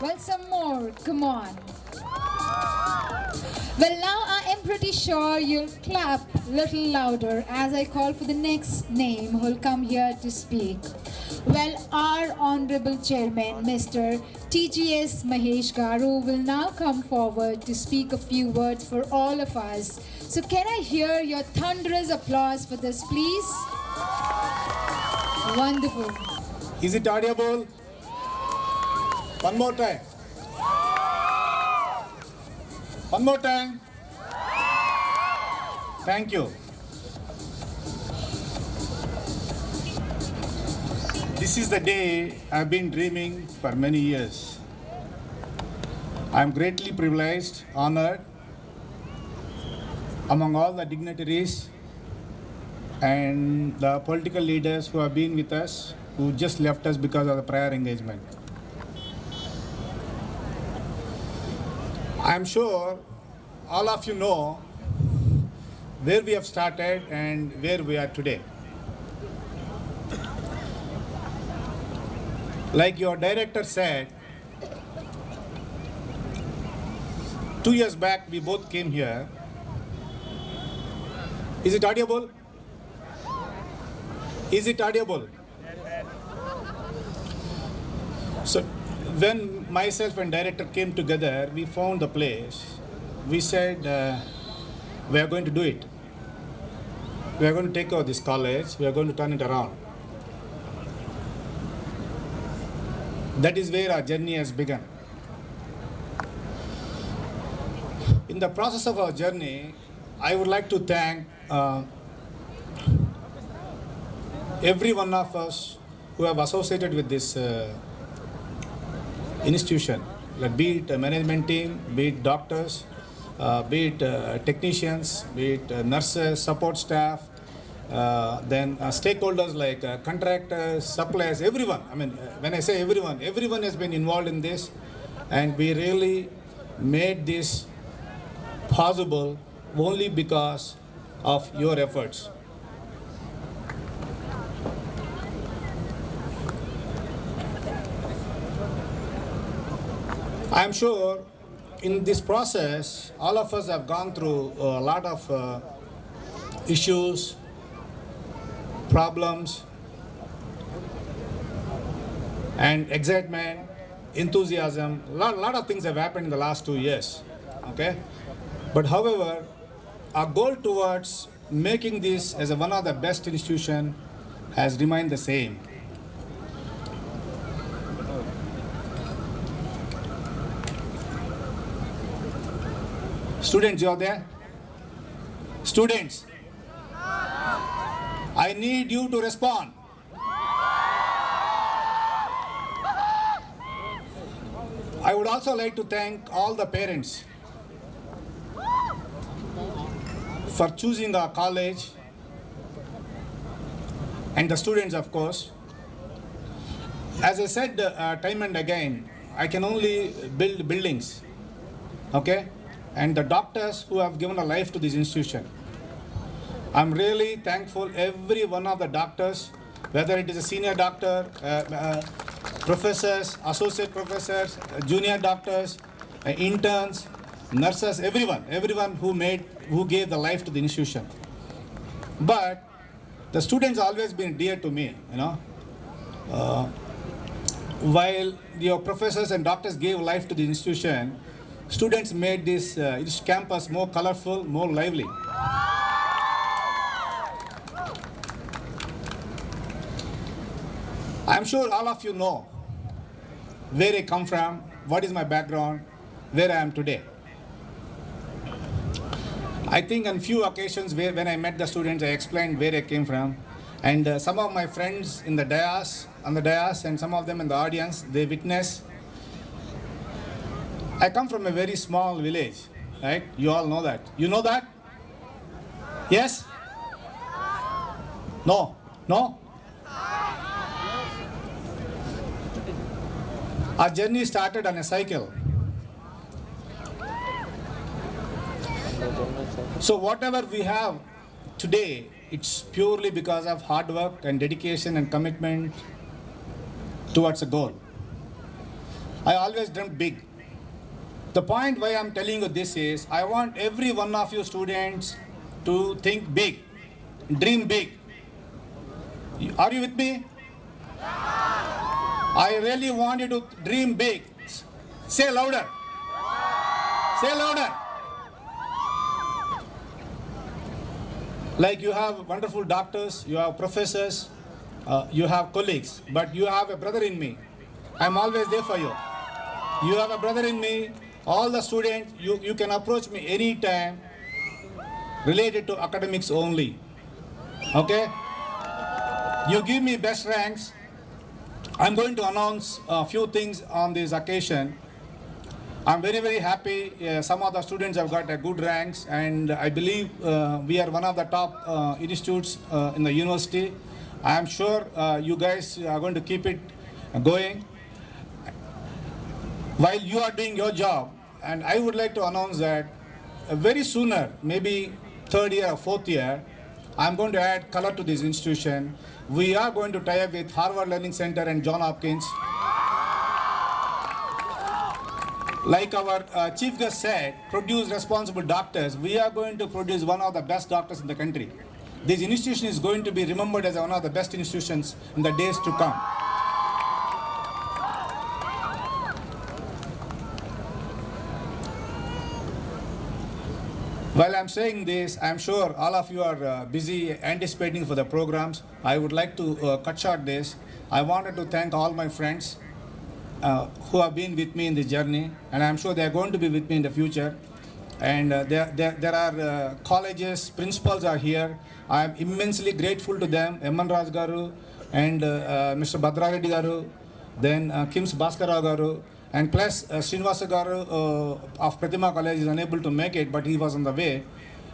Well, some more. Come on. Well, now I am pretty sure you'll clap a little louder as I call for the next name who'll come here to speak. Well, our Honorable Chairman, Mr. TGS Mahesh Garu, will now come forward to speak a few words for all of us. So, can I hear your thunderous applause for this, please? Wonderful. Is it audible? One more time. One more time. Thank you. This is the day I've been dreaming for many years. I'm greatly privileged, honored among all the dignitaries and the political leaders who have been with us, who just left us because of the prior engagement. I'm sure all of you know where we have started and where we are today. Like your director said, 2 years back we both came here. Is it audible? Is it audible? So when myself and director came together, we found the place. We said, we are going to do it. We are going to take over this college. We are going to turn it around. That is where our journey has begun. In the process of our journey, I would like to thank every one of us who have associated with this institution, like be it a management team, be it doctors, be it technicians, be it nurses, support staff, then stakeholders like contractors, suppliers, everyone. I mean, when I say everyone, everyone has been involved in this, and we really made this possible only because of your efforts. I'm sure in this process, all of us have gone through a lot of issues, problems, and excitement, enthusiasm. Lot of things have happened in the last 2 years. Okay, but however, our goal towards making this as one of the best institutions has remained the same. Students, you are there? Students, I need you to respond. I would also like to thank all the parents for choosing our college, and the students, of course. As I said time and again, I can only build buildings, okay? And the doctors who have given a life to this institution. I'm really thankful every one of the doctors, whether it is a senior doctor, professors, associate professors, junior doctors, interns, nurses, everyone who gave the life to the institution. But the students always been dear to me, you know. While your professors and doctors gave life to the institution, students made this campus more colorful, more lively. I'm sure all of you know where I come from, what is my background, where I am today. I think on few occasions when I met the students, I explained where I came from. And some of my friends in the dais, and some of them in the audience, they witness. I come from a very small village, right? You all know that. You know that? Yes? No? No? Our journey started on a cycle. So whatever we have today, it's purely because of hard work and dedication and commitment towards a goal. I always dreamt big. The point why I'm telling you this is, I want every one of you students to think big, dream big. Are you with me? I really want you to dream big. Say louder. Say louder. Like you have wonderful doctors, you have professors, you have colleagues, but you have a brother in me. I'm always there for you. You have a brother in me. All the students, you can approach me anytime related to academics only. Okay? You give me best ranks. I'm going to announce a few things on this occasion. I'm very, very happy. Some of the students have got good ranks, and I believe we are one of the top institutes in the university. I am sure you guys are going to keep it going while you are doing your job. And I would like to announce that very sooner, maybe third year or fourth year, I'm going to add color to this institution. We are going to tie up with Harvard Learning Center and Johns Hopkins. Like our chief guest said, produce responsible doctors. We are going to produce one of the best doctors in the country. This institution is going to be remembered as one of the best institutions in the days to come. While I'm saying this, I'm sure all of you are busy anticipating for the programs. I would like to cut short this. I wanted to thank all my friends who have been with me in this journey, and I'm sure they are going to be with me in the future. And there are colleges, principals are here. I'm immensely grateful to them, Emman Raj Garu and Mr. Bhadra Reddy Garu, then Kims Bhaskara Garu, and plus Srinivasa Garu of Pratima College is unable to make it, but he was on the way.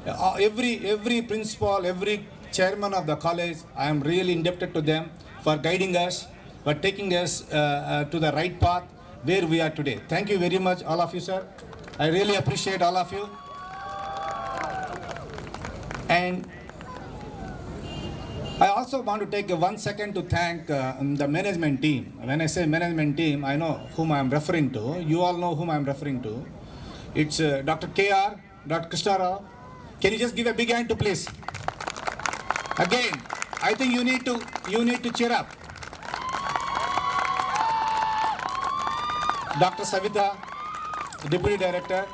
Every principal, every chairman of the college, I am really indebted to them for guiding us, for taking us to the right path where we are today. Thank you very much, all of you, sir. I really appreciate all of you. And I also want to take 1 second to thank the management team. When I say management team, I know whom I am referring to. You all know whom I am referring to. It's Dr. KR, Dr. Krishna Rao. Can you just give a big hand to please? Again, I think you need to cheer up. Dr. Savita, Deputy Director.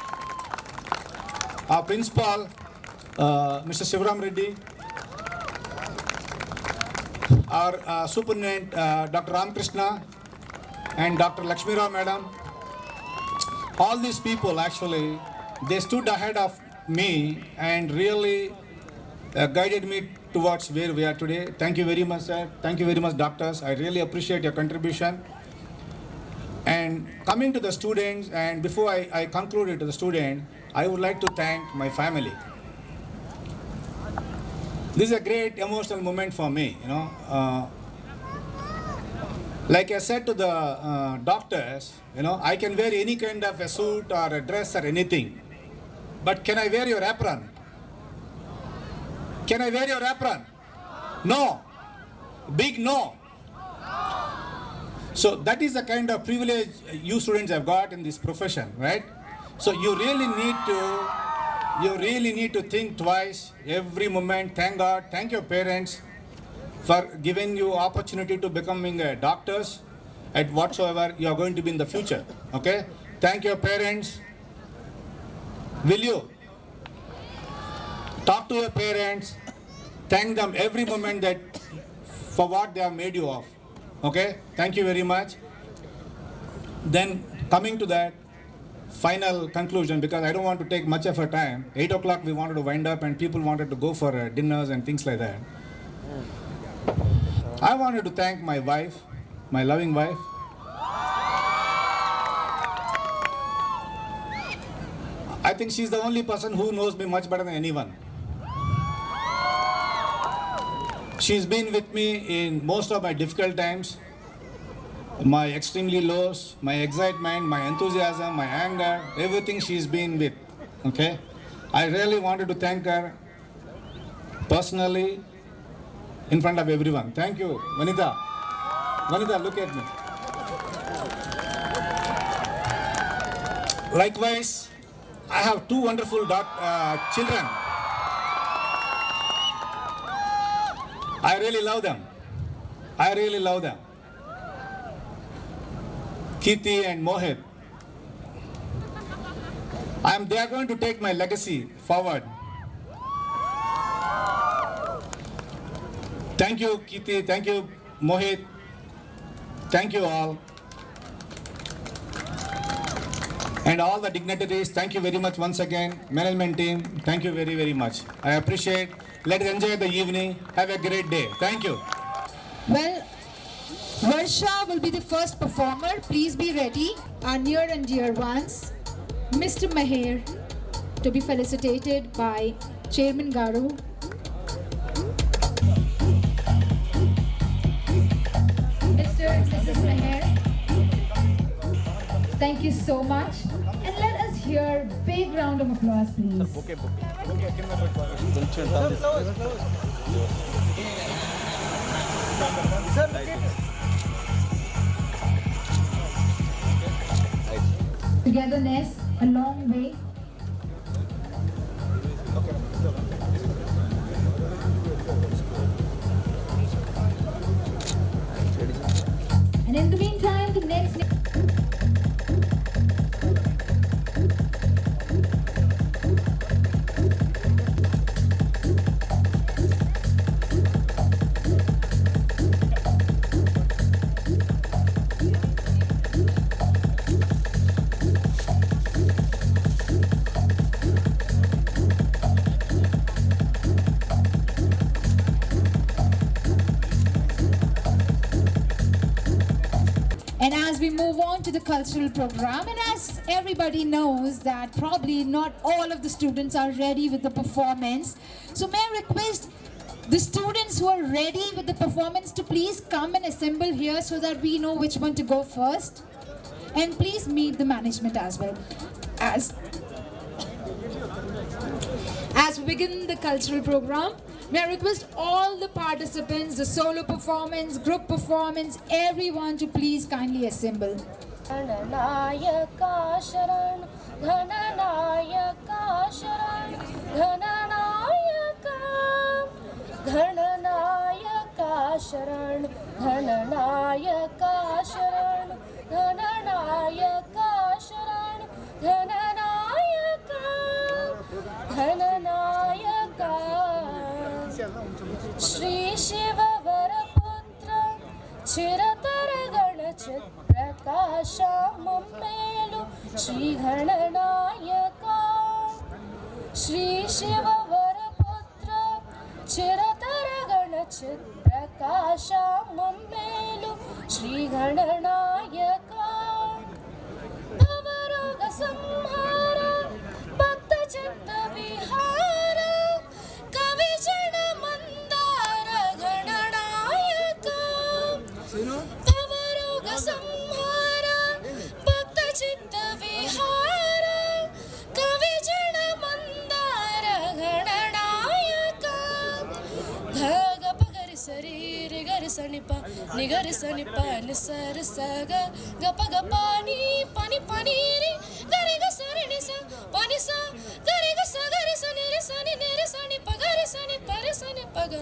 Our Principal, Mr. Shivaram Reddy. Our Superintendent, Dr. Ramakrishna and Dr. Lakshmi Rao Madam. All these people actually, they stood ahead of me and really guided me towards where we are today. Thank you very much, sir. Thank you very much, doctors. I really appreciate your contribution. And coming to the students, and before I conclude it to the student, I would like to thank my family. This is a great emotional moment for me, you know. Like I said to the doctors, you know, I can wear any kind of a suit or a dress or anything, but can I wear your apron? Can I wear your apron? No. Big no. So that is the kind of privilege you students have got in this profession, right? So you really need to think twice every moment. Thank God, thank your parents for giving you opportunity to becoming doctors at whatsoever you are going to be in the future. Okay? Thank your parents. Will you talk to your parents? Thank them every moment that for what they have made you of. Okay? Thank you very much. Then coming to that final conclusion, because I don't want to take much of our time. 8 o'clock we wanted to wind up and people wanted to go for dinners and things like that. I wanted to thank my wife, my loving wife. I think she's the only person who knows me much better than anyone. She's been with me in most of my difficult times, my extremely lows, my excitement, my enthusiasm, my anger, everything she's been with. Okay? I really wanted to thank her personally in front of everyone. Thank you, Vanita. Vanita, look at me. Likewise, I have two wonderful children. I really love them. I really love them. Kirti and Mohit. They are going to take my legacy forward. Thank you, Kirti. Thank you, Mohit. Thank you all. And all the dignitaries, thank you very much once again. Management team, thank you very, very much. I appreciate. Let's enjoy the evening. Have a great day. Thank you. Well, Varsha will be the first performer. Please be ready. Our near and dear ones, Mr. Meher, to be felicitated by Chairman Garu. Mr. and Mrs. Meher, thank you so much. And let us hear a big round of applause, please. Togetherness, a long way. And in the meantime, the next... And as we move on to the cultural program, and as everybody knows that probably not all of the students are ready with the performance, so may I request the students who are ready with the performance to please come and assemble here so that we know which one to go first. And please meet the management as well. As we begin the cultural program, may I request all the participants, the solo performance, group performance, everyone to please kindly assemble. Dhananayaka Sharan, Dhananayaka Sharan, Dhananayaka, Dhananayaka Sharan, Dhananayaka Sharan, Dhananayaka Sharan, Dhananayaka, Dhananayaka. Shri Shiva Varaputra Chiratara Gana Chitrakasha Mummelu Shri Ghananayaka Shri Shiva Varaputra Chiratara Gana Chitrakasha Mummelu Shri Ghananayaka Bhavaroga Samhara Bhakta Chitta Vihara Kavijana Mandara Ghananayaka Bhavaroga Samhara Bhakta Chitta Vihara Kavijana Mandara Ghananayaka Dhaga Pagari Sari Rigari Sanipa Nigari Sanipa Nisar Saga Gapa Pani Pani Paniri Gariga Sarinisa Panisa Gariga Sagari Saniri Sani Neri Sani Pagari Sani Parisani Paga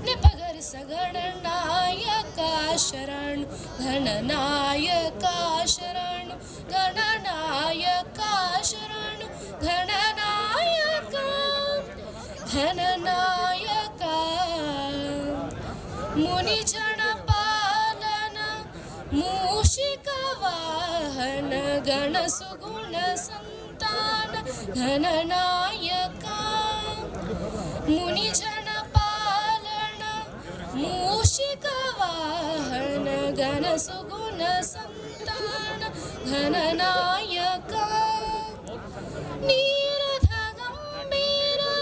Nipagari Sagaranayaka Sharan Dhananayaka Sharan Dhananayaka Sharan Dhananayaka Dhananayaka Muni Jana Palana Mushika Vahana Gana Suguna Santana Dhananayaka Muni Jana Palana Mushika Vahana Gana Suguna Santana Dhananayaka Niradha Gambira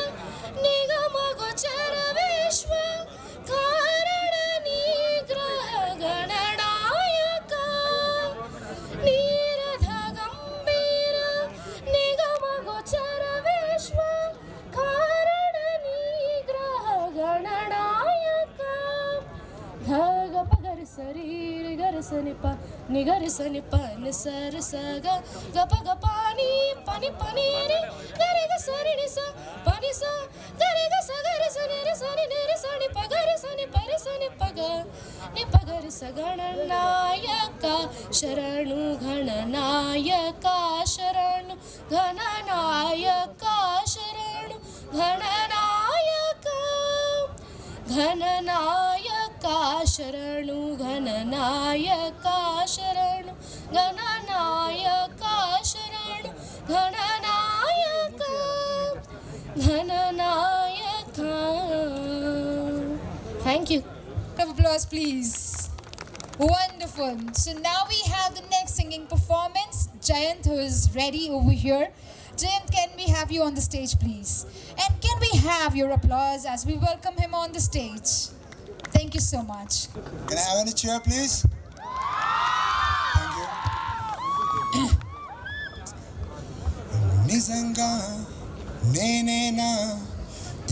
Nigama Gochara Vishwa Karana Nigraha Gananayaka Niradha Gambira Nigama Gochara Vishwa Karana Nigraha Gananayaka Dhaga Pagari Sari Gari Sanipa నిగరి సని పని సరి సగ గప గపాని పని పని రి గరి గ సరి ని స పని స గరి గ స గరి స ని రి స ని ని రి స ని ప గరి స ని పరి స ని పగ ని పగరి స గణనాయక శరణు గణనాయక శరణు గణనాయక శరణు గణనాయక గణనాయక శరణు గణనాయక శరణు గణనాయక శరణు గణనాయక గణనాయక. Thank you. Round of applause, please. Wonderful. So now we have the next singing performance. Jayant, who is ready over here. Jayant, can we have you on the stage, please? And can we have your applause as we welcome him on the stage? Thank you so much. Can I have any cheer, please? Thank you. నిజంగా నేనేనా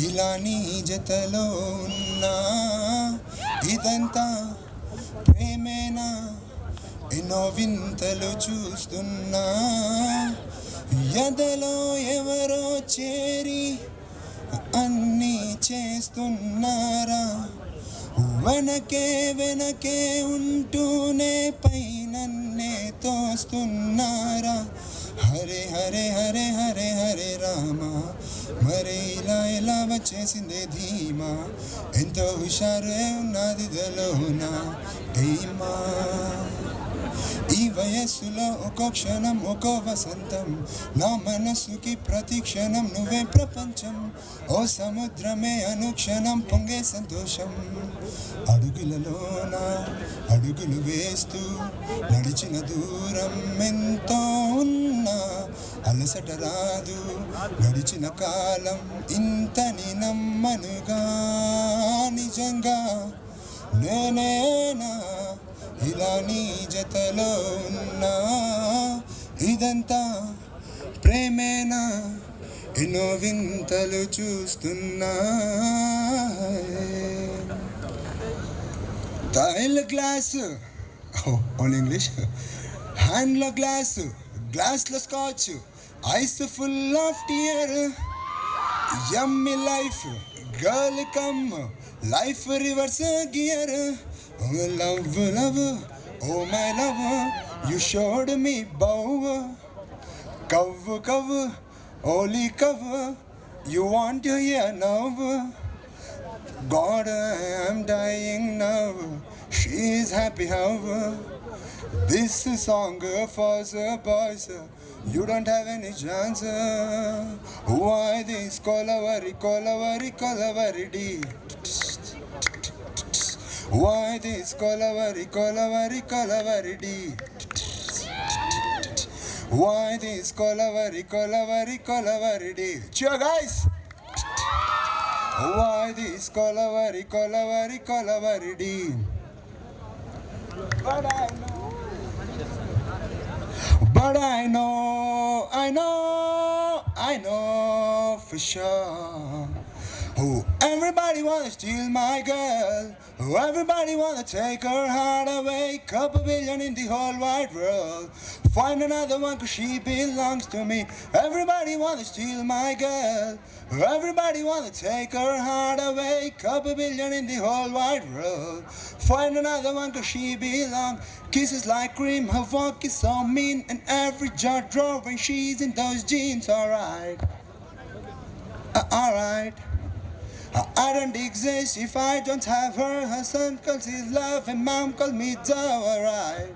ఇలా నీ జతలో ఉన్నా ఇదంతా ప్రేమేనా ఎన్నో వింతలు చూస్తున్నా ఎదలో ఎవరో చేరి అన్నీ చేస్తున్నారా వెనకే వెనకే ఉంటూనే పైనన్నే తోస్తున్నారా హరే హరే హరే హరే హరే రామ మరి ఇలా ఎలా వచ్చేసిందే ధీమా ఎంతో హుషారే ఉన్నది దలోనా ధీమా ఈ వయస్సులో ఒక్కో క్షణం ఒక్కో వసంతం నా మనసుకి ప్రతి క్షణం నువ్వే ప్రపంచం ఓ సముద్రమే అనుక్షణం పొంగే సంతోషం అడుగులలోన అడుగులు వేస్తూ నడిచిన దూరం ఎంతో ఉన్నా అలసట రాదు గడిచిన కాలం ఇంతని నమ్మనుగా నిజంగా నేనేనా ఇలా నీ జతలో ఉన్నా ఇదంతా ప్రేమేనా ఎన్నో వింతలు చూస్తున్నా తైల గ్లాసు ఓన్ ఇంగ్లీష్ హ్యాండ్లో గ్లాసు గ్లాస్లో scotch ice full of tear yummy life girl come life reverse gear Oh love, love, oh my love, you showed me bow. Cover, cover, only cover, you want to hear now. God, I am dying now, she's happy how. This song for the boys, you don't have any chance. Why this colavari, colavari, colavari dee? Why this colavari, colavari, colavari dee? Why this colavari, colavari, colavari dee? Cheer guys! Why this colavari, colavari, colavari dee? But I know, but I know, I know, I know for sure. Oh, everybody wanna steal my girl. Oh, everybody wanna take her heart away. Couple billion in the whole wide world. Find another one 'cause she belongs to me. Everybody wanna steal my girl. Oh, everybody wanna take her heart away. Couple billion in the whole wide world. Find another one 'cause she belongs. Kisses like cream, her walk is so mean, and every jaw drawing she's in those jeans. Alright, alright. I don't exist if I don't have her. Her son calls his love and mom calls me dough, alright.